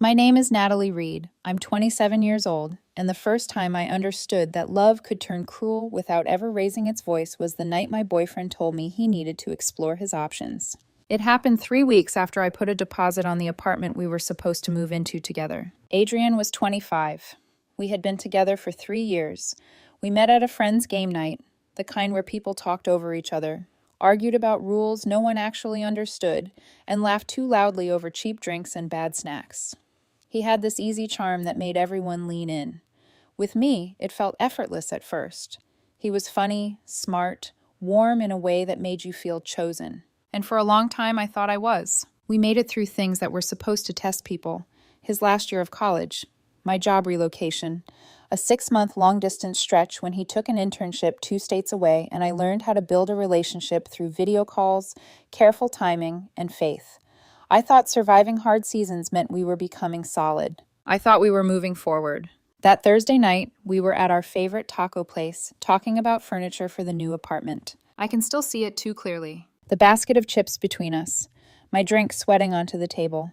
My name is Natalie Reed. I'm 27 years old, and the first time I understood that love could turn cruel without ever raising its voice was the night my boyfriend told me he needed to explore his options. It happened 3 weeks after I put a deposit on the apartment we were supposed to move into together. Adrian was 25. We had been together for 3 years. We met at a friend's game night, the kind where people talked over each other, argued about rules no one actually understood, and laughed too loudly over cheap drinks and bad snacks. He had this easy charm that made everyone lean in. With me, it felt effortless at first. He was funny, smart, warm in a way that made you feel chosen. And for a long time, I thought I was. We made it through things that were supposed to test people. His last year of college, my job relocation, a 6-month long-distance stretch when he took an internship 2 states away, and I learned how to build a relationship through video calls, careful timing, and faith. I thought surviving hard seasons meant we were becoming solid. I thought we were moving forward. That Thursday night, we were at our favorite taco place, talking about furniture for the new apartment. I can still see it too clearly. The basket of chips between us, my drink sweating onto the table.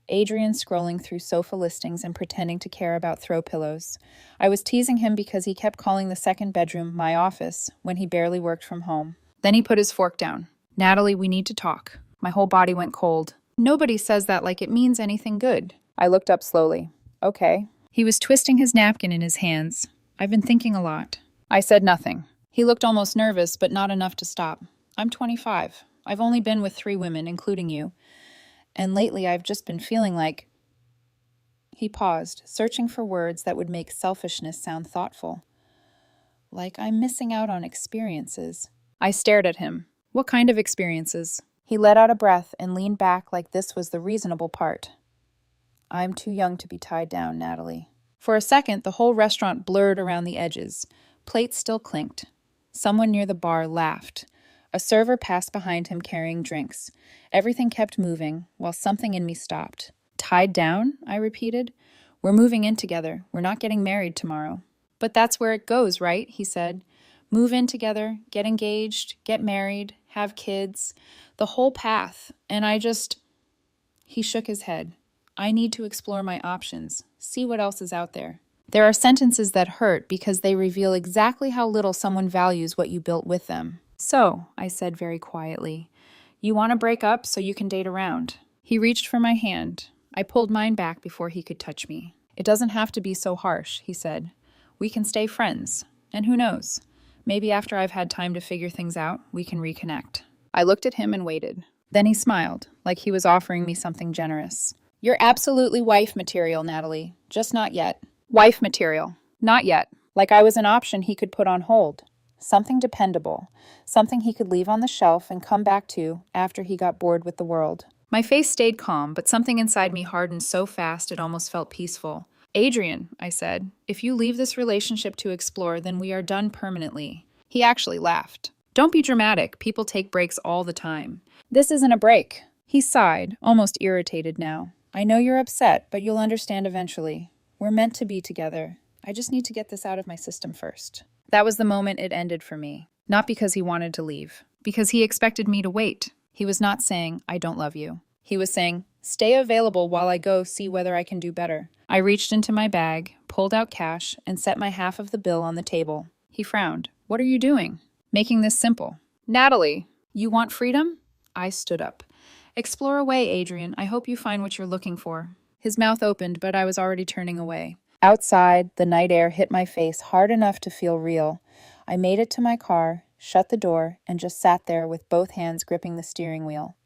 Adrian scrolling through sofa listings and pretending to care about throw pillows. I was teasing him because he kept calling the second bedroom my office when he barely worked from home. Then he put his fork down. "Natalie, we need to talk." My whole body went cold. Nobody says that like it means anything good. I looked up slowly. Okay. He was twisting his napkin in his hands. "I've been thinking a lot." I said nothing. He looked almost nervous, but not enough to stop. "I'm 25. I've only been with 3 women, including you. And lately I've just been feeling like..." He paused, searching for words that would make selfishness sound thoughtful. "Like I'm missing out on experiences." I stared at him. "What kind of experiences?" He let out a breath and leaned back like this was the reasonable part. "I'm too young to be tied down, Natalie." For a second, the whole restaurant blurred around the edges. Plates still clinked. Someone near the bar laughed. A server passed behind him carrying drinks. Everything kept moving, while something in me stopped. "Tied down?" I repeated. "We're moving in together. We're not getting married tomorrow." "But that's where it goes, right?" he said. "Move in together, get engaged, get married, have kids. The whole path. And He shook his head. "I need to explore my options, see what else is out there." There are sentences that hurt because they reveal exactly how little someone values what you built with them. "So," I said very quietly, "you want to break up so you can date around?" He reached for my hand. I pulled mine back before he could touch me. "It doesn't have to be so harsh," he said. "We can stay friends. And who knows? Maybe after I've had time to figure things out, we can reconnect." I looked at him and waited. Then he smiled, like he was offering me something generous. "You're absolutely wife material, Natalie. Just not yet." Wife material. Not yet. Like I was an option he could put on hold. Something dependable. Something he could leave on the shelf and come back to after he got bored with the world. My face stayed calm, but something inside me hardened so fast it almost felt peaceful. "Adrian," I said, "if you leave this relationship to explore, then we are done permanently." He actually laughed. "Don't be dramatic. People take breaks all the time." "This isn't a break." He sighed, almost irritated now. "I know you're upset, but you'll understand eventually. We're meant to be together. I just need to get this out of my system first." That was the moment it ended for me. Not because he wanted to leave. Because he expected me to wait. He was not saying, "I don't love you." He was saying, "Stay available while I go see whether I can do better." I reached into my bag, pulled out cash, and set my half of the bill on the table. He frowned. "What are you doing?" "Making this simple." "Natalie, you want freedom?" I stood up. "Explore away, Adrian. I hope you find what you're looking for." His mouth opened, but I was already turning away. Outside, the night air hit my face hard enough to feel real. I made it to my car, shut the door, and just sat there with both hands gripping the steering wheel.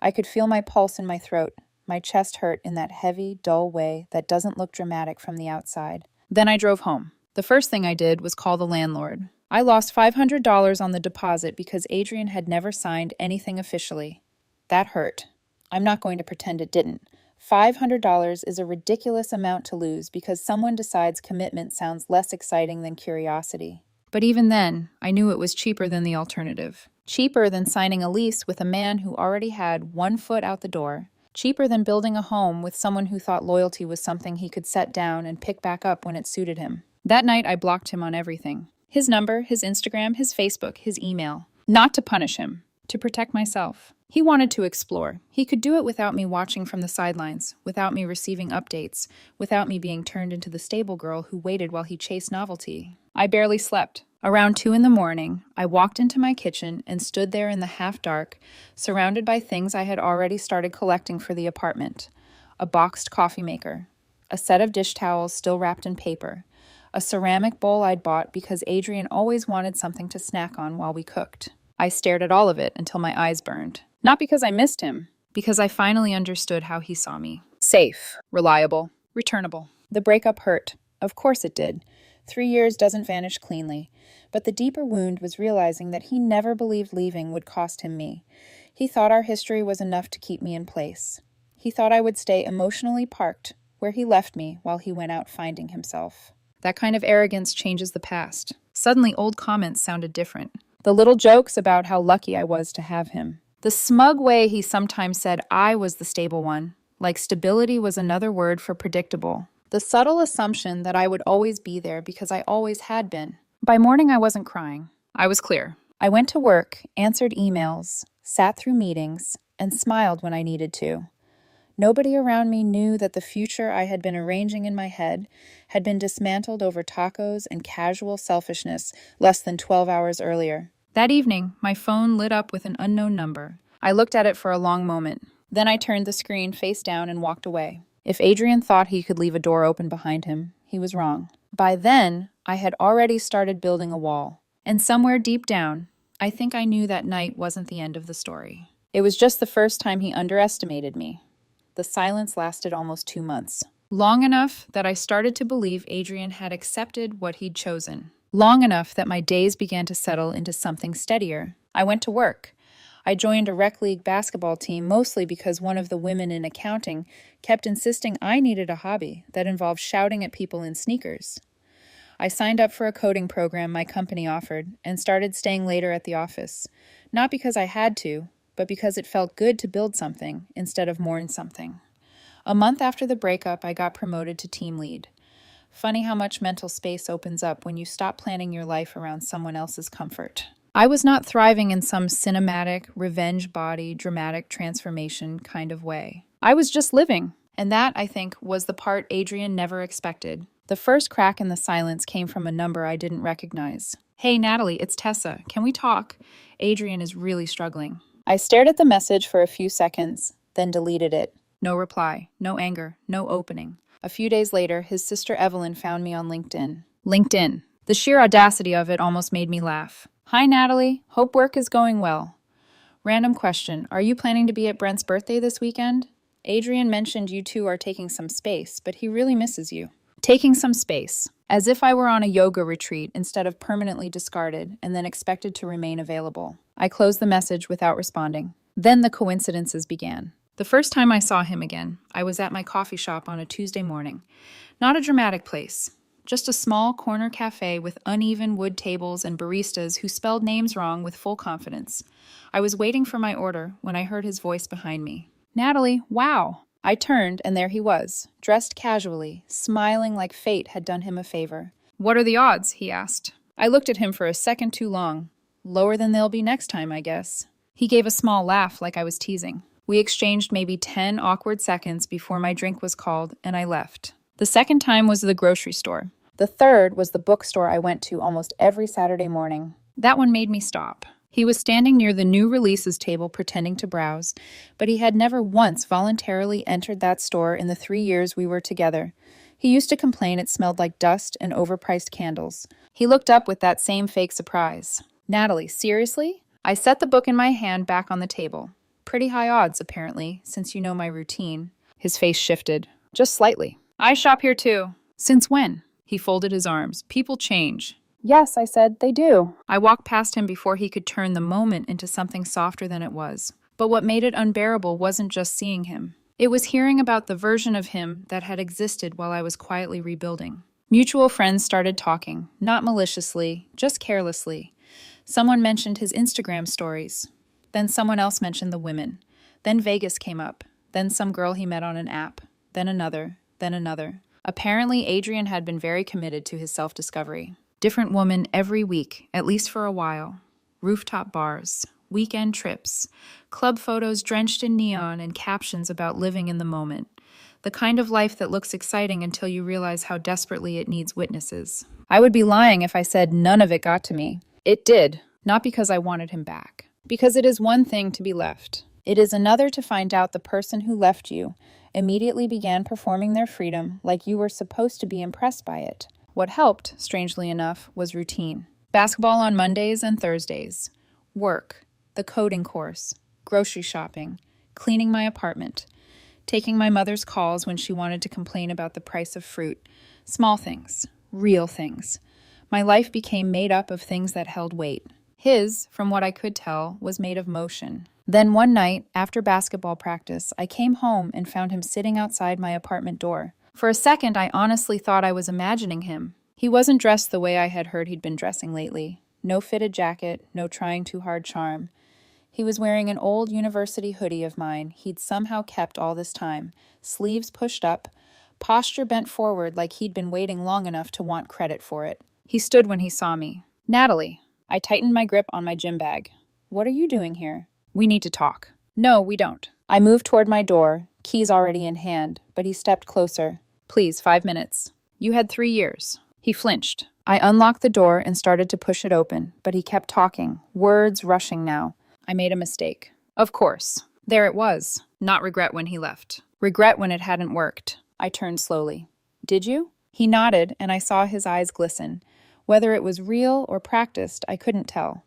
I could feel my pulse in my throat. My chest hurt in that heavy, dull way that doesn't look dramatic from the outside. Then I drove home. The first thing I did was call the landlord. I lost $500 on the deposit because Adrian had never signed anything officially. That hurt. I'm not going to pretend it didn't. $500 is a ridiculous amount to lose because someone decides commitment sounds less exciting than curiosity. But even then, I knew it was cheaper than the alternative. Cheaper than signing a lease with a man who already had one foot out the door. Cheaper than building a home with someone who thought loyalty was something he could set down and pick back up when it suited him. That night, I blocked him on everything. His number, his Instagram, his Facebook, his email. Not to punish him, to protect myself. He wanted to explore. He could do it without me watching from the sidelines, without me receiving updates, without me being turned into the stable girl who waited while he chased novelty. I barely slept. Around 2 in the morning, I walked into my kitchen and stood there in the half-dark, surrounded by things I had already started collecting for the apartment. A boxed coffee maker, a set of dish towels still wrapped in paper, a ceramic bowl I'd bought because Adrian always wanted something to snack on while we cooked. I stared at all of it until my eyes burned. Not because I missed him, because I finally understood how he saw me. Safe, reliable, returnable. The breakup hurt. Of course it did. 3 years doesn't vanish cleanly. But the deeper wound was realizing that he never believed leaving would cost him me. He thought our history was enough to keep me in place. He thought I would stay emotionally parked where he left me while he went out finding himself. That kind of arrogance changes the past. Suddenly, old comments sounded different. The little jokes about how lucky I was to have him. The smug way he sometimes said I was the stable one, like stability was another word for predictable. The subtle assumption that I would always be there because I always had been. By morning, I wasn't crying. I was clear. I went to work, answered emails, sat through meetings, and smiled when I needed to. Nobody around me knew that the future I had been arranging in my head had been dismantled over tacos and casual selfishness less than 12 hours earlier. That evening, my phone lit up with an unknown number. I looked at it for a long moment. Then I turned the screen face down and walked away. If Adrian thought he could leave a door open behind him, he was wrong. By then, I had already started building a wall. And somewhere deep down, I think I knew that night wasn't the end of the story. It was just the first time he underestimated me. The silence lasted almost 2 months. Long enough that I started to believe Adrian had accepted what he'd chosen. Long enough that my days began to settle into something steadier. I went to work. I joined a rec league basketball team mostly because one of the women in accounting kept insisting I needed a hobby that involved shouting at people in sneakers. I signed up for a coding program my company offered and started staying later at the office, not because I had to, but because it felt good to build something instead of mourn something. A month after the breakup, I got promoted to team lead. Funny how much mental space opens up when you stop planning your life around someone else's comfort. I was not thriving in some cinematic, revenge body, dramatic transformation kind of way. I was just living. And that, I think, was the part Adrian never expected. The first crack in the silence came from a number I didn't recognize. "Hey, Natalie, it's Tessa. Can we talk? Adrian is really struggling." I stared at the message for a few seconds, then deleted it. No reply, no anger, no opening. A few days later, his sister Evelyn found me on LinkedIn. LinkedIn. The sheer audacity of it almost made me laugh. "Hi, Natalie. Hope work is going well. Random question. Are you planning to be at Brent's birthday this weekend? Adrian mentioned you two are taking some space, but he really misses you." Taking some space. As if I were on a yoga retreat instead of permanently discarded and then expected to remain available. I closed the message without responding. Then the coincidences began. The first time I saw him again, I was at my coffee shop on a Tuesday morning. Not a dramatic place. Just a small corner cafe with uneven wood tables and baristas who spelled names wrong with full confidence. I was waiting for my order when I heard his voice behind me. "Natalie, wow." I turned, and there he was, dressed casually, smiling like fate had done him a favor. "What are the odds?" he asked. I looked at him for a second too long. "Lower than they'll be next time, I guess." He gave a small laugh like I was teasing. We exchanged maybe 10 awkward seconds before my drink was called, and I left. The second time was the grocery store. The third was the bookstore I went to almost every Saturday morning. That one made me stop. He was standing near the new releases table pretending to browse, but he had never once voluntarily entered that store in the 3 years we were together. He used to complain it smelled like dust and overpriced candles. He looked up with that same fake surprise. "Natalie, seriously?" I set the book in my hand back on the table. Pretty high odds, apparently, since you know my routine. His face shifted, just slightly. "I shop here too." "Since when?" He folded his arms. "People change." "Yes," I said, "they do." I walked past him before he could turn the moment into something softer than it was. But what made it unbearable wasn't just seeing him. It was hearing about the version of him that had existed while I was quietly rebuilding. Mutual friends started talking, not maliciously, just carelessly. Someone mentioned his Instagram stories. Then someone else mentioned the women. Then Vegas came up. Then some girl he met on an app. Then another. Then another. Apparently, Adrian had been very committed to his self-discovery. Different woman every week, at least for a while. Rooftop bars, weekend trips, club photos drenched in neon, and captions about living in the moment. The kind of life that looks exciting until you realize how desperately it needs witnesses. I would be lying if I said none of it got to me. It did, not because I wanted him back. Because it is one thing to be left. It is another to find out the person who left you immediately began performing their freedom like you were supposed to be impressed by it. What helped, strangely enough, was routine. Basketball on Mondays and Thursdays. Work, the coding course, grocery shopping, cleaning my apartment, taking my mother's calls when she wanted to complain about the price of fruit. Small things, real things. My life became made up of things that held weight. His, from what I could tell, was made of motion. Then one night, after basketball practice, I came home and found him sitting outside my apartment door. For a second, I honestly thought I was imagining him. He wasn't dressed the way I had heard he'd been dressing lately. No fitted jacket, no trying too hard charm. He was wearing an old university hoodie of mine he'd somehow kept all this time, sleeves pushed up, posture bent forward like he'd been waiting long enough to want credit for it. He stood when he saw me. "Natalie." I tightened my grip on my gym bag. "What are you doing here?" "We need to talk." "No, we don't." I moved toward my door, keys already in hand, but he stepped closer. "Please, 5 minutes. You had 3 years." He flinched. I unlocked the door and started to push it open, but he kept talking, words rushing now. I made a mistake. Of course. There it was. Not regret when he left. Regret when it hadn't worked. I turned slowly. "Did you?" He nodded, and I saw his eyes glisten. Whether it was real or practiced, I couldn't tell.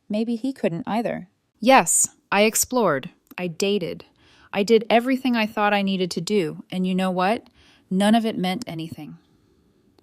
Maybe he couldn't either. "Yes, I explored. I dated. I did everything I thought I needed to do, and you know what? None of it meant anything."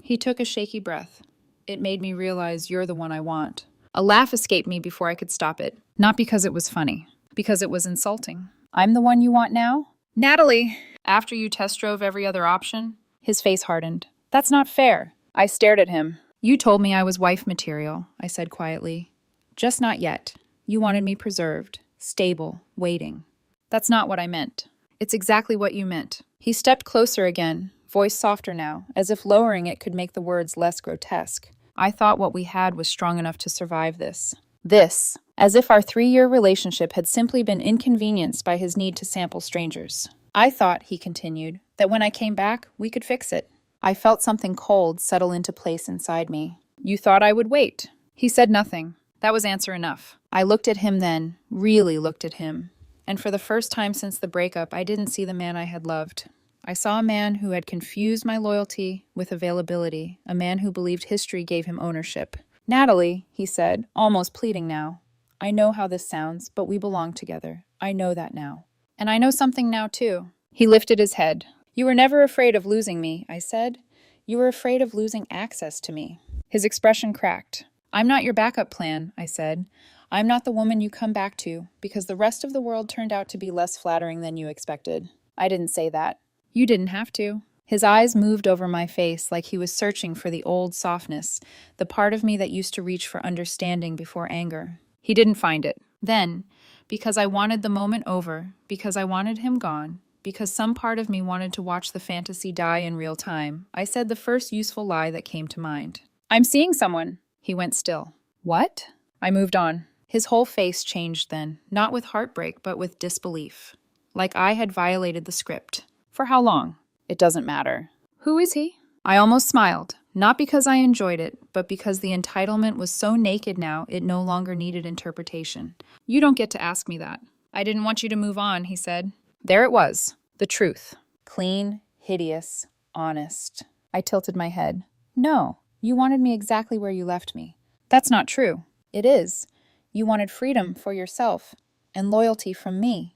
He took a shaky breath. "It made me realize you're the one I want." A laugh escaped me before I could stop it. Not because it was funny, because it was insulting. "I'm the one you want now?" "Natalie!" "After you test drove every other option?" His face hardened. "That's not fair." I stared at him. "You told me I was wife material," I said quietly. "Just not yet. You wanted me preserved, stable, waiting." "That's not what I meant." "It's exactly what you meant." He stepped closer again, voice softer now, as if lowering it could make the words less grotesque. "I thought what we had was strong enough to survive this." This, as if our 3-year relationship had simply been inconvenienced by his need to sample strangers. "I thought," he continued, "that when I came back, we could fix it." I felt something cold settle into place inside me. "You thought I would wait." He said nothing. That was answer enough. I looked at him then, really looked at him. And for the first time since the breakup, I didn't see the man I had loved. I saw a man who had confused my loyalty with availability, a man who believed history gave him ownership. "Natalie," he said, almost pleading now. "I know how this sounds, but we belong together. I know that now. And I know something now, too." He lifted his head. "You were never afraid of losing me," I said. "You were afraid of losing access to me." His expression cracked. "I'm not your backup plan," I said. "I'm not the woman you come back to, because the rest of the world turned out to be less flattering than you expected." I didn't say that. "You didn't have to." His eyes moved over my face like he was searching for the old softness, the part of me that used to reach for understanding before anger. He didn't find it. Then, because I wanted the moment over, because I wanted him gone, because some part of me wanted to watch the fantasy die in real time, I said the first useful lie that came to mind. "I'm seeing someone." He went still. "What?" I moved on. His whole face changed then, not with heartbreak, but with disbelief. Like I had violated the script. "For how long?" "It doesn't matter." "Who is he?" I almost smiled, not because I enjoyed it, but because the entitlement was so naked now it no longer needed interpretation. "You don't get to ask me that." "I didn't want you to move on," he said. There it was, the truth. Clean, hideous, honest. I tilted my head. "No, you wanted me exactly where you left me." "That's not true." "It is. You wanted freedom for yourself and loyalty from me.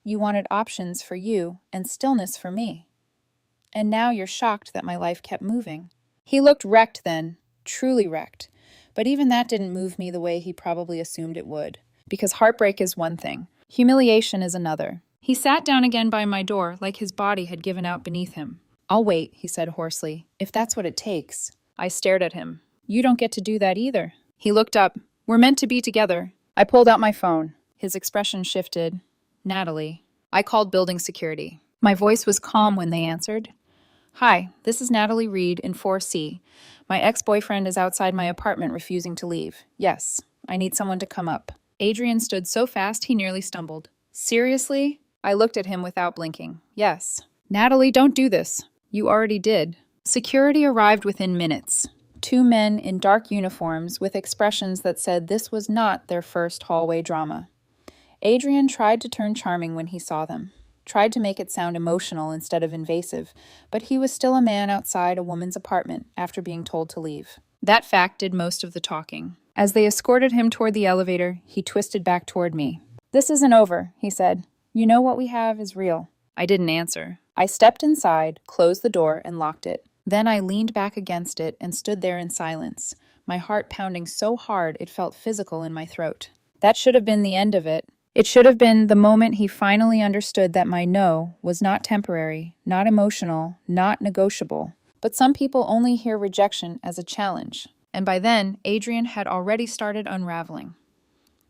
You wanted options for you and stillness for me. And now you're shocked that my life kept moving." He looked wrecked then, truly wrecked. But even that didn't move me the way he probably assumed it would. Because heartbreak is one thing. Humiliation is another. He sat down again by my door like his body had given out beneath him. "I'll wait," he said hoarsely, "if that's what it takes." I stared at him. "You don't get to do that either." He looked up. "We're meant to be together." I pulled out my phone. His expression shifted. "Natalie." I called building security. My voice was calm when they answered. "Hi, this is Natalie Reed in 4C. My ex-boyfriend is outside my apartment refusing to leave. Yes, I need someone to come up." Adrian stood so fast he nearly stumbled. Seriously? I looked at him without blinking. Yes. Natalie, don't do this. You already did. Security arrived within minutes. Two men in dark uniforms with expressions that said this was not their first hallway drama. Adrian tried to turn charming when he saw them, tried to make it sound emotional instead of invasive, but he was still a man outside a woman's apartment after being told to leave. That fact did most of the talking. As they escorted him toward the elevator, he twisted back toward me. "This isn't over," he said. "You know what we have is real." I didn't answer. I stepped inside, closed the door, and locked it. Then I leaned back against it and stood there in silence, my heart pounding so hard it felt physical in my throat. That should have been the end of it. It should have been the moment he finally understood that my no was not temporary, not emotional, not negotiable. But some people only hear rejection as a challenge. And by then, Adrian had already started unraveling.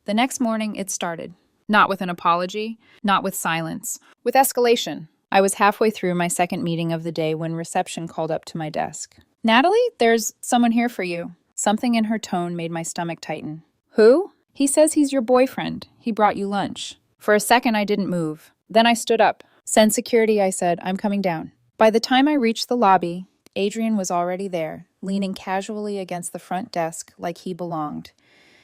The next morning, it started. Not with an apology, not with silence, with escalation. I was halfway through my second meeting of the day when reception called up to my desk. "Natalie, there's someone here for you." Something in her tone made my stomach tighten. "Who?" "He says he's your boyfriend. He brought you lunch." For a second, I didn't move. Then I stood up. "Send security," I said. "I'm coming down." By the time I reached the lobby, Adrian was already there, leaning casually against the front desk like he belonged.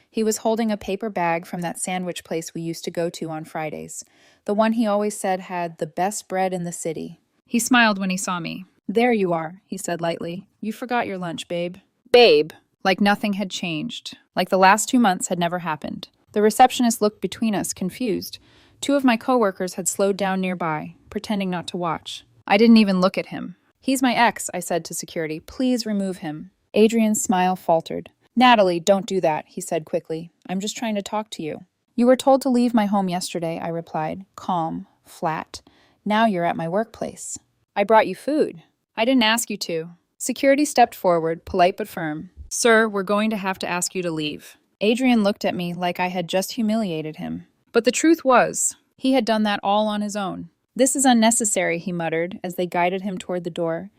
He was holding a paper bag from that sandwich place we used to go to on Fridays, the one he always said had the best bread in the city. He smiled when he saw me. "There you are," he said lightly. "You forgot your lunch, babe." Babe! Like nothing had changed. Like the last 2 months had never happened. The receptionist looked between us, confused. Two of my coworkers had slowed down nearby, pretending not to watch. I didn't even look at him. "He's my ex," I said to security. "Please remove him." Adrian's smile faltered. "Natalie, don't do that," he said quickly. "I'm just trying to talk to you." "You were told to leave my home yesterday," I replied, calm, flat. "Now you're at my workplace." "I brought you food." "I didn't ask you to." Security stepped forward, polite but firm. "Sir, we're going to have to ask you to leave." Adrian looked at me like I had just humiliated him. But the truth was, he had done that all on his own. "This is unnecessary," he muttered as they guided him toward the door.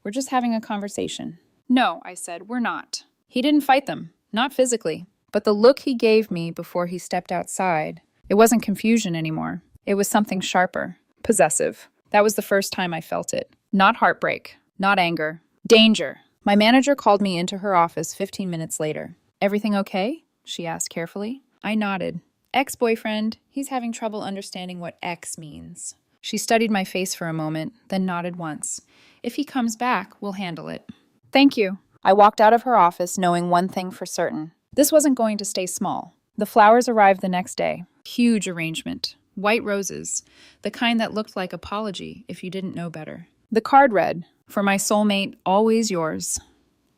"We're just having a conversation." "No," I said, "we're not." He didn't fight them, not physically. But the look he gave me before he stepped outside, it wasn't confusion anymore. It was something sharper, possessive. That was the first time I felt it. Not heartbreak, not anger. Danger. My manager called me into her office 15 minutes later. "Everything okay?" she asked carefully. I nodded. "Ex-boyfriend, he's having trouble understanding what ex means." She studied my face for a moment, then nodded once. "If he comes back, we'll handle it." "Thank you." I walked out of her office knowing one thing for certain. This wasn't going to stay small. The flowers arrived the next day. Huge arrangement. White roses. The kind that looked like apology if you didn't know better. The card read, "For my soulmate, always yours.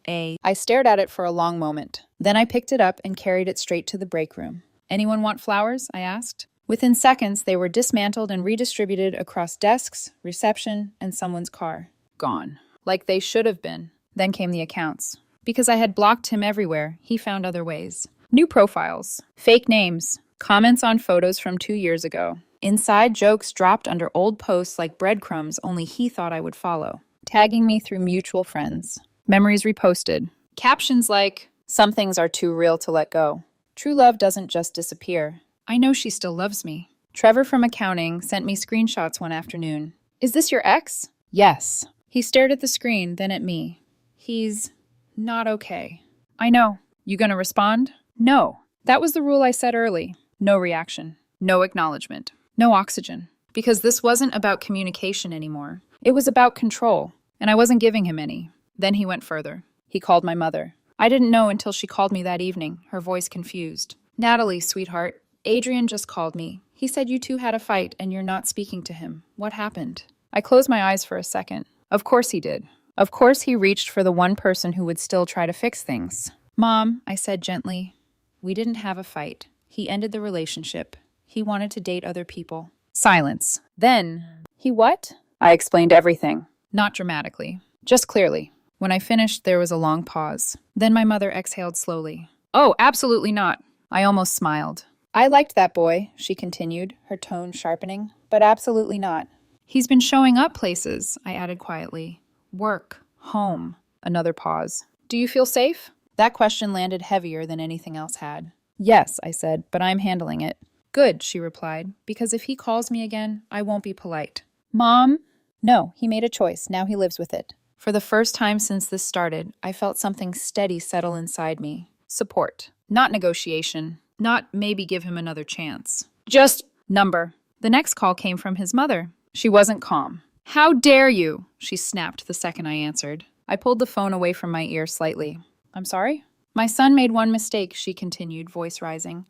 A." I stared at it for a long moment. Then I picked it up and carried it straight to the break room. "Anyone want flowers?" I asked. Within seconds, they were dismantled and redistributed across desks, reception, and someone's car. Gone. Like they should have been. Then came the accounts. Because I had blocked him everywhere, he found other ways. New profiles, fake names, comments on photos from 2 years ago. Inside jokes dropped under old posts like breadcrumbs only he thought I would follow. Tagging me through mutual friends. Memories reposted. Captions like, "Some things are too real to let go." True love doesn't just disappear. I know she still loves me. Trevor from accounting sent me screenshots one afternoon. "Is this your ex?" "Yes." He stared at the screen, then at me. "He's not okay." "I know. You gonna respond?" "No." That was the rule I set early. No reaction. No acknowledgement. No oxygen. Because this wasn't about communication anymore. It was about control. And I wasn't giving him any. Then he went further. He called my mother. I didn't know until she called me that evening, her voice confused. "Natalie, sweetheart, Adrian just called me. He said you two had a fight and you're not speaking to him. What happened?" I closed my eyes for a second. Of course he did. Of course he reached for the one person who would still try to fix things. "Mom," I said gently, "we didn't have a fight. He ended the relationship. He wanted to date other people." Silence. Then, "He what?" I explained everything. Not dramatically. Just clearly. When I finished, there was a long pause. Then my mother exhaled slowly. "Oh, absolutely not." I almost smiled. "I liked that boy," she continued, her tone sharpening, "but absolutely not." "He's been showing up places," I added quietly. "Work, home." Another pause. "Do you feel safe?" That question landed heavier than anything else had. Yes, I said, but I'm handling it. Good, she replied, because if he calls me again, I won't be polite. Mom? No, he made a choice. Now he lives with it. For the first time since this started, I felt something steady settle inside me. Support. Not negotiation. Not maybe give him another chance. Just number. The next call came from his mother. She wasn't calm. How dare you? She snapped the second I answered. I pulled the phone away from my ear slightly. I'm sorry? My son made one mistake, she continued, voice rising.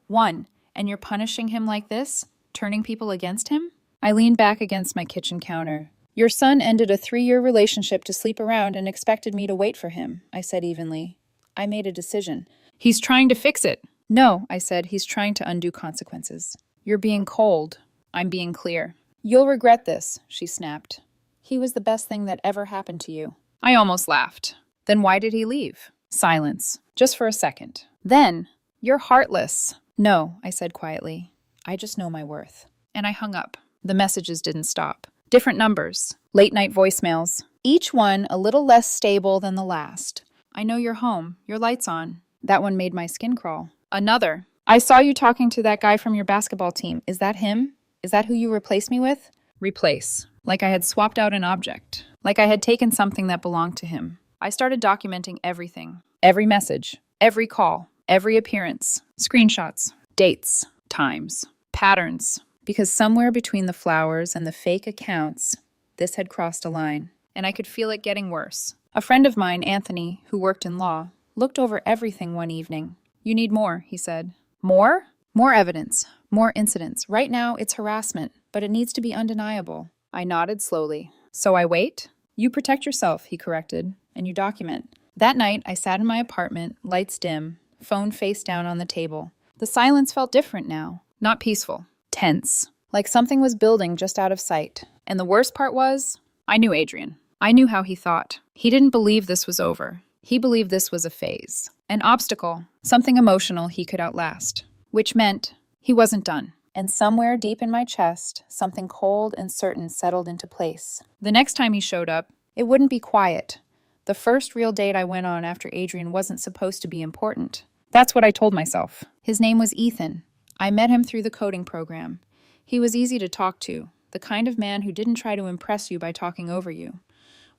One, and you're punishing him like this? Turning people against him? I leaned back against my kitchen counter. Your son ended a 3-year relationship to sleep around and expected me to wait for him, I said evenly. I made a decision. He's trying to fix it. No, I said, he's trying to undo consequences. You're being cold. I'm being clear. You'll regret this, she snapped. He was the best thing that ever happened to you. I almost laughed. Then why did he leave? Silence. Just for a second. Then, you're heartless. No, I said quietly. I just know my worth. And I hung up. The messages didn't stop. Different numbers. Late-night voicemails. Each one a little less stable than the last. I know you're home. Your light's on. That one made my skin crawl. Another. I saw you talking to that guy from your basketball team. Is that him? Is that who you replaced me with? Replace. Like I had swapped out an object. Like I had taken something that belonged to him. I started documenting everything. Every message. Every call. Every appearance. Screenshots. Dates. Times. Patterns. Because somewhere between the flowers and the fake accounts, this had crossed a line. And I could feel it getting worse. A friend of mine, Anthony, who worked in law, looked over everything one evening. You need more, he said. More? More evidence. More incidents. Right now, it's harassment, but it needs to be undeniable. I nodded slowly. So I wait? You protect yourself, he corrected, and you document. That night, I sat in my apartment, lights dim, phone face down on the table. The silence felt different now. Not peaceful. Tense. Like something was building just out of sight. And the worst part was, I knew Adrian. I knew how he thought. He didn't believe this was over. He believed this was a phase. An obstacle. Something emotional he could outlast. Which meant he wasn't done. And somewhere deep in my chest, something cold and certain settled into place. The next time he showed up, it wouldn't be quiet. The first real date I went on after Adrian wasn't supposed to be important. That's what I told myself. His name was Ethan. I met him through the coding program. He was easy to talk to, the kind of man who didn't try to impress you by talking over you.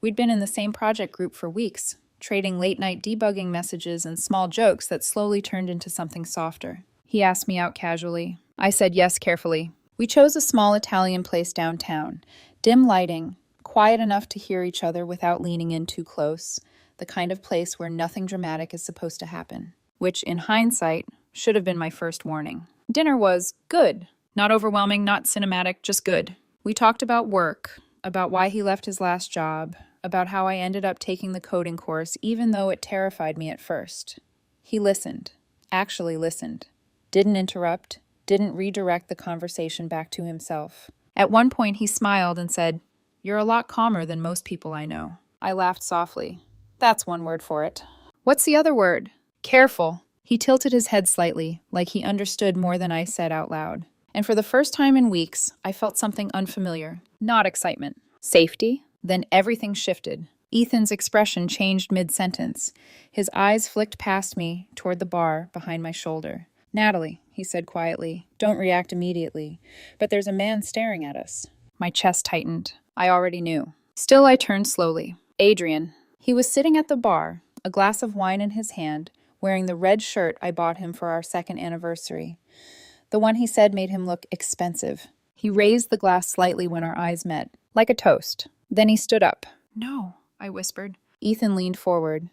We'd been in the same project group for weeks, trading late-night debugging messages and small jokes that slowly turned into something softer. He asked me out casually. I said yes carefully. We chose a small Italian place downtown. Dim lighting, quiet enough to hear each other without leaning in too close. The kind of place where nothing dramatic is supposed to happen. Which, in hindsight, should have been my first warning. Dinner was good. Not overwhelming, not cinematic, just good. We talked about work, about why he left his last job, about how I ended up taking the coding course even though it terrified me at first. He listened. Actually listened. Didn't interrupt. Didn't redirect the conversation back to himself. At one point he smiled and said, "You're a lot calmer than most people I know." I laughed softly. That's one word for it. What's the other word? Careful. He tilted his head slightly, like he understood more than I said out loud. And for the first time in weeks, I felt something unfamiliar. Not excitement. Safety. Then everything shifted. Ethan's expression changed mid-sentence. His eyes flicked past me, toward the bar behind my shoulder. "Natalie," he said quietly, "don't react immediately. But there's a man staring at us." My chest tightened. I already knew. Still, I turned slowly. Adrian. He was sitting at the bar, a glass of wine in his hand, wearing the red shirt I bought him for our second anniversary. The one he said made him look expensive. He raised the glass slightly when our eyes met, like a toast. Then he stood up. "No," I whispered. Ethan leaned forward.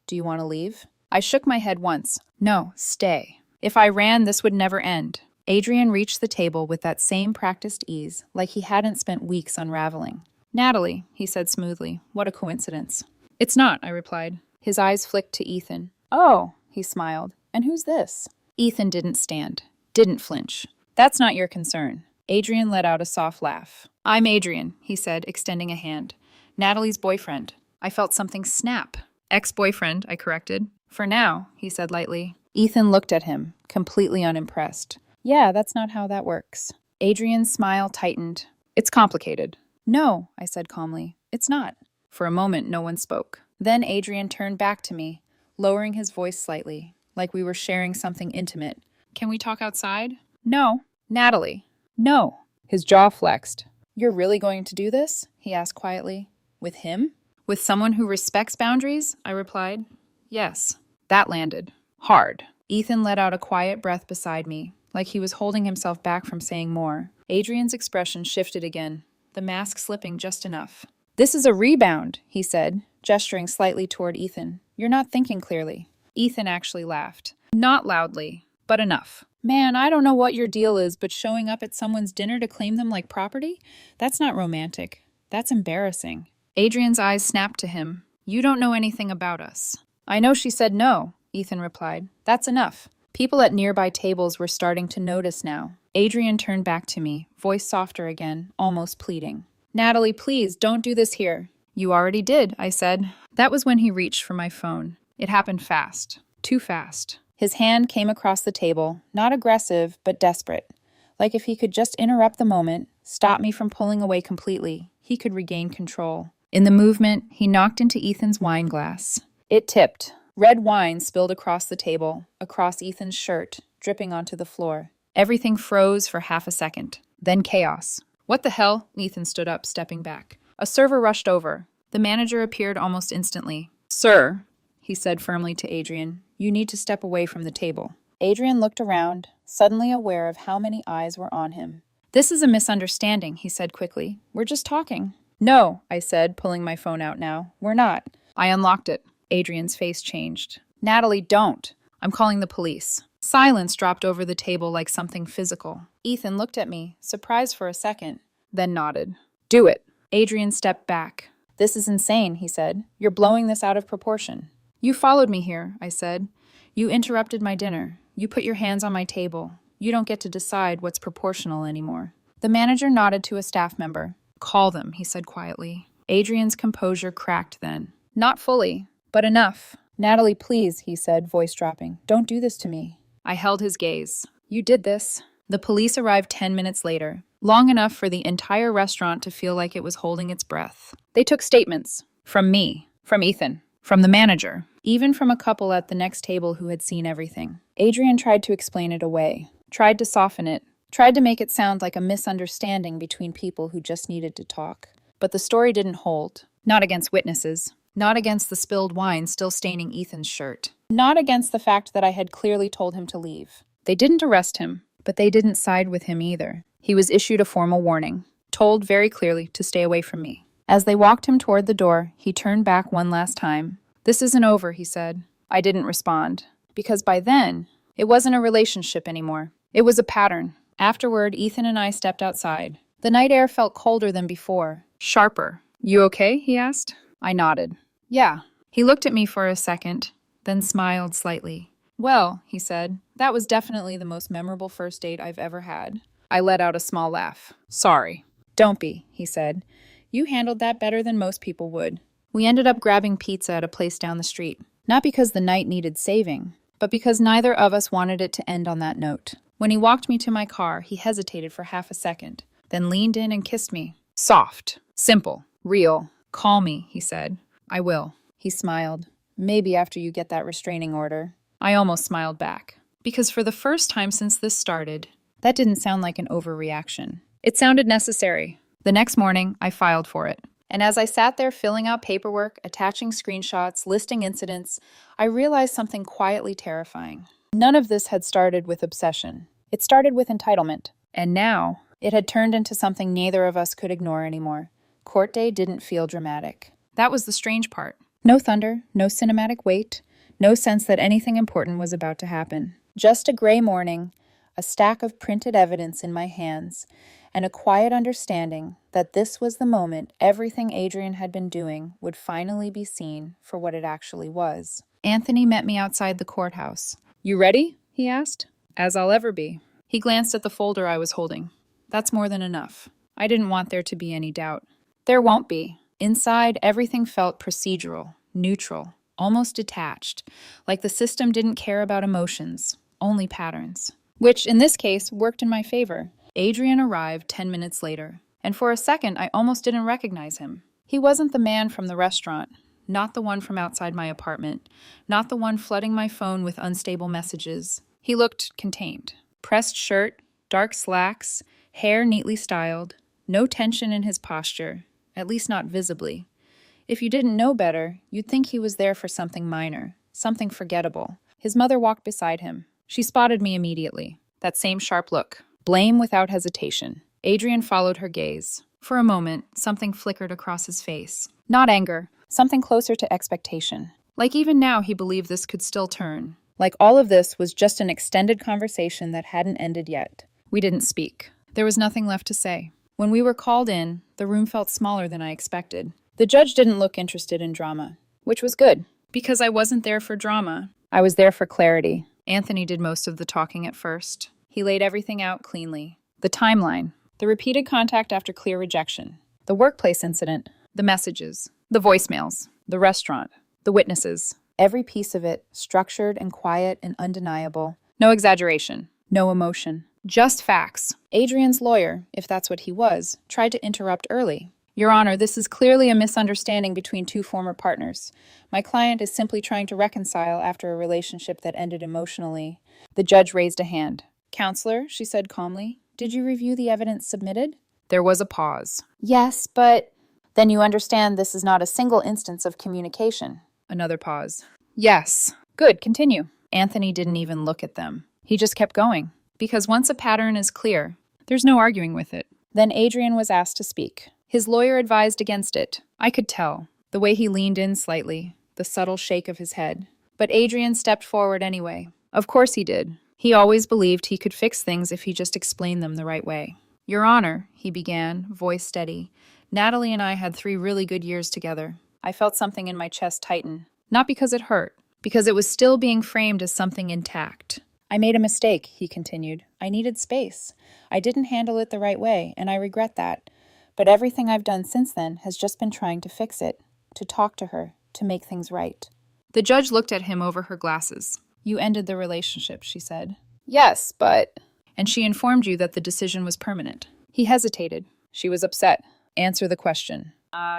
"Do you want to leave?" I shook my head once. "No, stay." If I ran, this would never end. Adrian reached the table with that same practiced ease, like he hadn't spent weeks unraveling. "Natalie," he said smoothly, "what a coincidence." "It's not," I replied. His eyes flicked to Ethan. "Oh," he smiled. "And who's this?" Ethan didn't stand. Didn't flinch. "That's not your concern." Adrian let out a soft laugh. "I'm Adrian," he said, extending a hand. "Natalie's boyfriend." I felt something snap. "Ex-boyfriend," I corrected. "For now," he said lightly. Ethan looked at him, completely unimpressed. "Yeah, that's not how that works." Adrian's smile tightened. "It's complicated." "No," I said calmly. "It's not." For a moment, no one spoke. Then Adrian turned back to me, lowering his voice slightly, like we were sharing something intimate. Can we talk outside? No. Natalie. No. His jaw flexed. You're really going to do this? He asked quietly. With him? With someone who respects boundaries? I replied. Yes. That landed. Hard. Ethan let out a quiet breath beside me, like he was holding himself back from saying more. Adrian's expression shifted again, the mask slipping just enough. This is a rebound, he said, gesturing slightly toward Ethan. You're not thinking clearly. Ethan actually laughed. Not loudly, but enough. Man, I don't know what your deal is, but showing up at someone's dinner to claim them like property? That's not romantic. That's embarrassing. Adrian's eyes snapped to him. You don't know anything about us. I know she said no, Ethan replied. That's enough. People at nearby tables were starting to notice now. Adrian turned back to me, voice softer again, almost pleading. Natalie, please, don't do this here. You already did, I said. That was when he reached for my phone. It happened fast. Too fast. His hand came across the table, not aggressive, but desperate. Like if he could just interrupt the moment, stop me from pulling away completely, he could regain control. In the movement, he knocked into Ethan's wine glass. It tipped. Red wine spilled across the table, across Ethan's shirt, dripping onto the floor. Everything froze for half a second. Then chaos. What the hell? Ethan stood up, stepping back. A server rushed over. The manager appeared almost instantly. Sir, he said firmly to Adrian, you need to step away from the table. Adrian looked around, suddenly aware of how many eyes were on him. This is a misunderstanding, he said quickly. We're just talking. No, I said, pulling my phone out now. We're not. I unlocked it. Adrian's face changed. Natalie, don't. I'm calling the police. Silence dropped over the table like something physical. Ethan looked at me, surprised for a second, then nodded. Do it. Adrian stepped back. This is insane, he said. You're blowing this out of proportion. You followed me here, I said. You interrupted my dinner. You put your hands on my table. You don't get to decide what's proportional anymore. The manager nodded to a staff member. Call them, he said quietly. Adrian's composure cracked then. Not fully, but enough. Natalie, please, he said, voice dropping. Don't do this to me. I held his gaze. You did this. The police arrived 10 minutes later, long enough for the entire restaurant to feel like it was holding its breath. They took statements. From me, from Ethan, from the manager, even from a couple at the next table who had seen everything. Adrian tried to explain it away, tried to soften it, tried to make it sound like a misunderstanding between people who just needed to talk. But the story didn't hold. Not against witnesses. Not against the spilled wine still staining Ethan's shirt. Not against the fact that I had clearly told him to leave. They didn't arrest him, but they didn't side with him either. He was issued a formal warning, told very clearly to stay away from me. As they walked him toward the door, he turned back one last time. This isn't over, he said. I didn't respond, because by then, it wasn't a relationship anymore. It was a pattern. Afterward, Ethan and I stepped outside. The night air felt colder than before, sharper. You okay? He asked. I nodded. Yeah. He looked at me for a second, then smiled slightly. Well, he said, that was definitely the most memorable first date I've ever had. I let out a small laugh. Sorry. Don't be, he said. You handled that better than most people would. We ended up grabbing pizza at a place down the street. Not because the night needed saving, but because neither of us wanted it to end on that note. When he walked me to my car, he hesitated for half a second, then leaned in and kissed me. Soft, simple, real. Call me, he said. I will. He smiled. Maybe after you get that restraining order. I almost smiled back. Because for the first time since this started, that didn't sound like an overreaction. It sounded necessary. The next morning, I filed for it. And as I sat there filling out paperwork, attaching screenshots, listing incidents, I realized something quietly terrifying. None of this had started with obsession. It started with entitlement. And now, it had turned into something neither of us could ignore anymore. Court day didn't feel dramatic. That was the strange part. No thunder, no cinematic wait, no sense that anything important was about to happen. Just a gray morning, a stack of printed evidence in my hands, and a quiet understanding that this was the moment everything Adrian had been doing would finally be seen for what it actually was. Anthony met me outside the courthouse. You ready? He asked. As I'll ever be. He glanced at the folder I was holding. That's more than enough. I didn't want there to be any doubt. There won't be. Inside, everything felt procedural, neutral, almost detached, like the system didn't care about emotions, only patterns. Which, in this case, worked in my favor. Adrian arrived 10 minutes later, and for a second I almost didn't recognize him. He wasn't the man from the restaurant. not the one from outside my apartment, not the one flooding my phone with unstable messages. He looked contained. Pressed shirt, dark slacks, hair neatly styled, no tension in his posture, at least not visibly. If you didn't know better, you'd think he was there for something minor, something forgettable. His mother walked beside him. She spotted me immediately. That same sharp look. Blame without hesitation. Adrian followed her gaze. For a moment, something flickered across his face. Not anger, something closer to expectation. Like even now he believed this could still turn. Like all of this was just an extended conversation that hadn't ended yet. We didn't speak. There was nothing left to say. When we were called in, the room felt smaller than I expected. The judge didn't look interested in drama, which was good, because I wasn't there for drama. I was there for clarity. Anthony did most of the talking at first. He laid everything out cleanly. The timeline, the repeated contact after clear rejection, the workplace incident, the messages, the voicemails, the restaurant, the witnesses. Every piece of it, structured and quiet and undeniable. No exaggeration, no emotion, just facts. Adrian's lawyer, if that's what he was, tried to interrupt early. Your Honor, this is clearly a misunderstanding between two former partners. My client is simply trying to reconcile after a relationship that ended emotionally. The judge raised a hand. Counselor, she said calmly, did you review the evidence submitted? There was a pause. Yes, but... Then you understand this is not a single instance of communication. Another pause. Yes. Good, continue. Anthony didn't even look at them. He just kept going. Because once a pattern is clear, there's no arguing with it. Then Adrian was asked to speak. His lawyer advised against it. I could tell, the way he leaned in slightly, the subtle shake of his head. But Adrian stepped forward anyway. Of course he did. He always believed he could fix things if he just explained them the right way. Your Honor, he began, voice steady. Natalie and I had 3 really good years together. I felt something in my chest tighten. Not because it hurt, because it was still being framed as something intact. I made a mistake, he continued. I needed space. I didn't handle it the right way, and I regret that. But everything I've done since then has just been trying to fix it, to talk to her, to make things right. The judge looked at him over her glasses. You ended the relationship, she said. Yes, but... And she informed you that the decision was permanent. He hesitated. She was upset. Answer the question.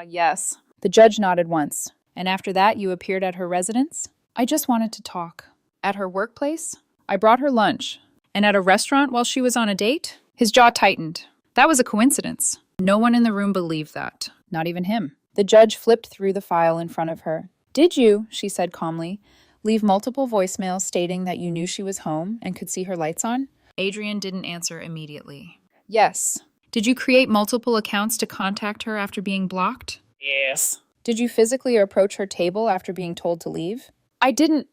Yes. The judge nodded once. And after that, you appeared at her residence? I just wanted to talk. At her workplace? I brought her lunch. And at a restaurant while she was on a date? His jaw tightened. That was a coincidence. No one in the room believed that. Not even him. The judge flipped through the file in front of her. Did you, she said calmly, leave multiple voicemails stating that you knew she was home and could see her lights on? Adrian didn't answer immediately. Yes. Did you create multiple accounts to contact her after being blocked? Yes. Did you physically approach her table after being told to leave? I didn't.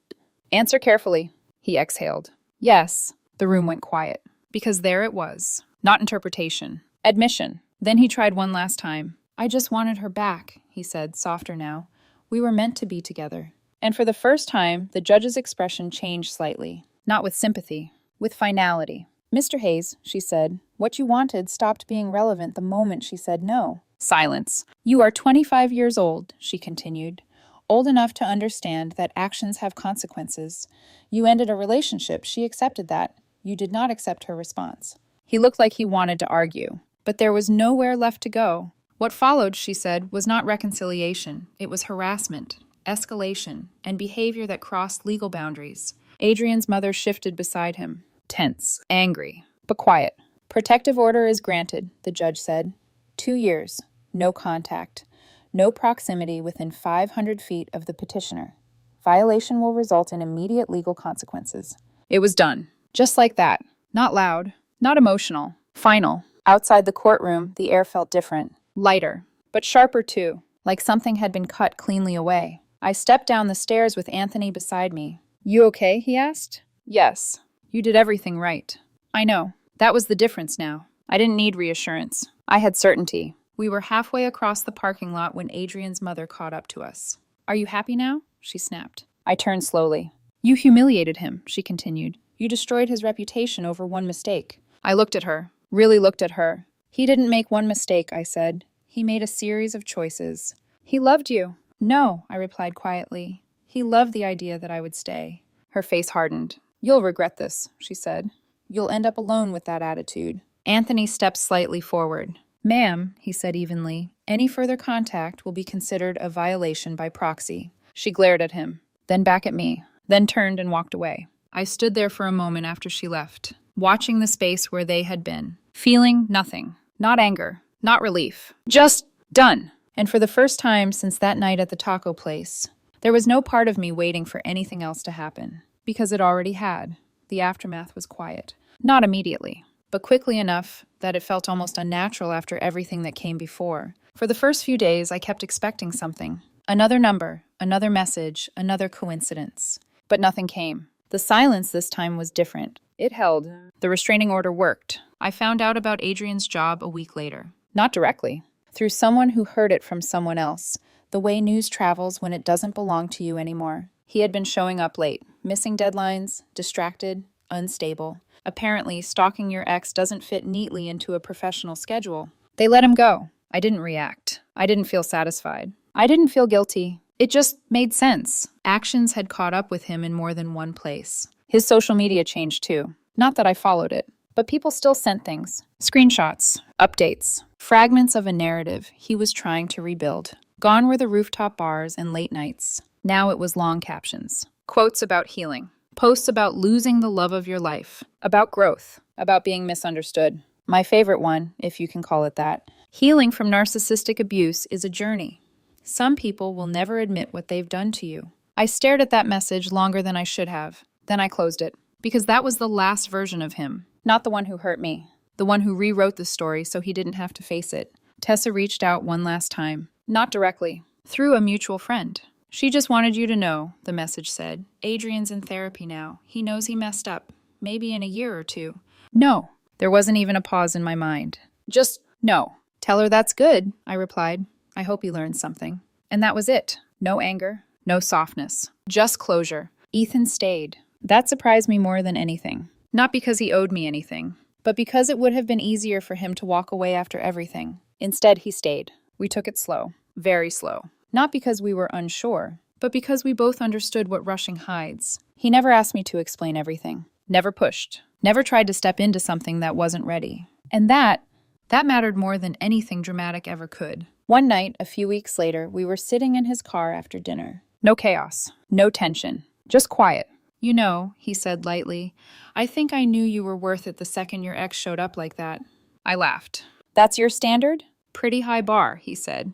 Answer carefully. He exhaled. Yes. The room went quiet. Because there it was. Not interpretation. Admission. Then he tried one last time. I just wanted her back, he said, softer now. We were meant to be together. And for the first time, the judge's expression changed slightly. Not with sympathy. With finality. Mr. Hayes, she said, what you wanted stopped being relevant the moment she said no. Silence. You are 25 years old, she continued. Old enough to understand that actions have consequences. You ended a relationship. She accepted that. You did not accept her response. He looked like he wanted to argue. But there was nowhere left to go. What followed, she said, was not reconciliation. It was harassment, escalation, and behavior that crossed legal boundaries. Adrian's mother shifted beside him. Tense, angry, but quiet. Protective order is granted, the judge said. 2 years, no contact, no proximity within 500 feet of the petitioner. Violation will result in immediate legal consequences. It was done. Just like that. Not loud, not emotional. Final. Outside the courtroom, the air felt different. Lighter, but sharper too, like something had been cut cleanly away. I stepped down the stairs with Anthony beside me. You okay? He asked. Yes. You did everything right. I know. That was the difference now. I didn't need reassurance. I had certainty. We were halfway across the parking lot when Adrian's mother caught up to us. Are you happy now? She snapped. I turned slowly. You humiliated him, she continued. You destroyed his reputation over one mistake. I looked at her, really looked at her. He didn't make one mistake, I said. He made a series of choices. He loved you. No, I replied quietly. He loved the idea that I would stay. Her face hardened. You'll regret this, she said. You'll end up alone with that attitude. Anthony stepped slightly forward. Ma'am, he said evenly, Any further contact will be considered a violation by proxy. She glared at him, then back at me, then turned and walked away. I stood there for a moment after she left, watching the space where they had been, feeling nothing. Not anger, not relief. Just done. And for the first time since that night at the taco place, there was no part of me waiting for anything else to happen, because it already had. The aftermath was quiet. Not immediately, but quickly enough that it felt almost unnatural after everything that came before. For the first few days, I kept expecting something. Another number, another message, another coincidence. But nothing came. The silence this time was different. It held. The restraining order worked. I found out about Adrian's job a week later. Not directly. Through someone who heard it from someone else. The way news travels when it doesn't belong to you anymore. He had been showing up late, missing deadlines, distracted, unstable. Apparently, stalking your ex doesn't fit neatly into a professional schedule. They let him go. I didn't react. I didn't feel satisfied. I didn't feel guilty. It just made sense. Actions had caught up with him in more than one place. His social media changed too. Not that I followed it, but people still sent things. Screenshots, updates, fragments of a narrative he was trying to rebuild. Gone were the rooftop bars and late nights. Now it was long captions. Quotes about healing. Posts about losing the love of your life. About growth. About being misunderstood. My favorite one, if you can call it that. Healing from narcissistic abuse is a journey. Some people will never admit what they've done to you. I stared at that message longer than I should have. Then I closed it. Because that was the last version of him. Not the one who hurt me. The one who rewrote the story so he didn't have to face it. Tessa reached out one last time. Not directly. Through a mutual friend. She just wanted you to know, the message said. Adrian's in therapy now. He knows he messed up. Maybe in a year or two. No. There wasn't even a pause in my mind. Just no. Tell her that's good, I replied. I hope he learned something. And that was it. No anger. No softness. Just closure. Ethan stayed. That surprised me more than anything. Not because he owed me anything, but because it would have been easier for him to walk away after everything. Instead, he stayed. We took it slow. Very slow. Not because we were unsure, but because we both understood what rushing hides. He never asked me to explain everything. Never pushed. Never tried to step into something that wasn't ready. And that mattered more than anything dramatic ever could. One night, a few weeks later, we were sitting in his car after dinner. No chaos. No tension. Just quiet. You know, he said lightly, I think I knew you were worth it the second your ex showed up like that. I laughed. That's your standard? Pretty high bar, he said.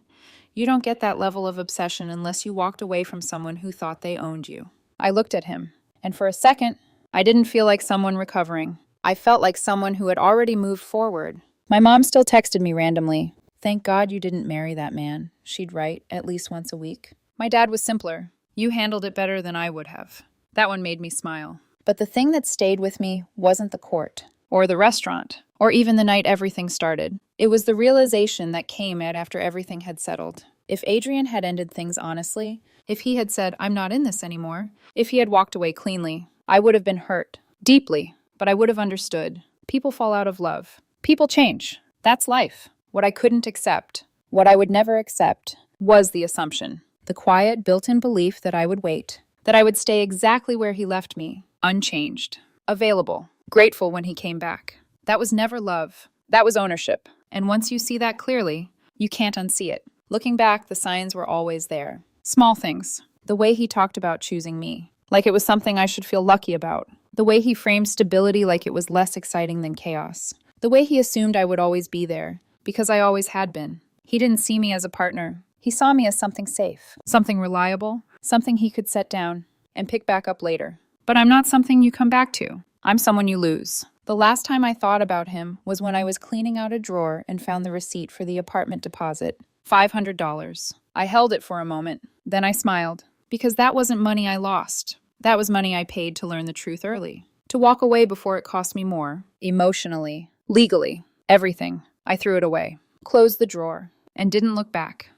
You don't get that level of obsession unless you walked away from someone who thought they owned you. I looked at him, and for a second, I didn't feel like someone recovering. I felt like someone who had already moved forward. My mom still texted me randomly. Thank God you didn't marry that man, she'd write at least once a week. My dad was simpler. You handled it better than I would have. That one made me smile. But the thing that stayed with me wasn't the court, or the restaurant, or even the night everything started. It was the realization that came after everything had settled. If Adrian had ended things honestly, if he had said, I'm not in this anymore, if he had walked away cleanly, I would have been hurt. Deeply. But I would have understood. People fall out of love. People change. That's life. What I couldn't accept, what I would never accept, was the assumption. The quiet, built-in belief that I would wait. That I would stay exactly where he left me, unchanged, available, grateful when he came back. That was never love. That was ownership. And once you see that clearly, you can't unsee it. Looking back, the signs were always there. Small things. The way he talked about choosing me, like it was something I should feel lucky about. The way he framed stability like it was less exciting than chaos. The way he assumed I would always be there, because I always had been. He didn't see me as a partner. He saw me as something safe, something reliable, something he could set down and pick back up later. But I'm not something you come back to. I'm someone you lose. The last time I thought about him was when I was cleaning out a drawer and found the receipt for the apartment deposit. $500. I held it for a moment. Then I smiled. Because that wasn't money I lost. That was money I paid to learn the truth early. To walk away before it cost me more. Emotionally. Legally. Everything. I threw it away. Closed the drawer. And didn't look back.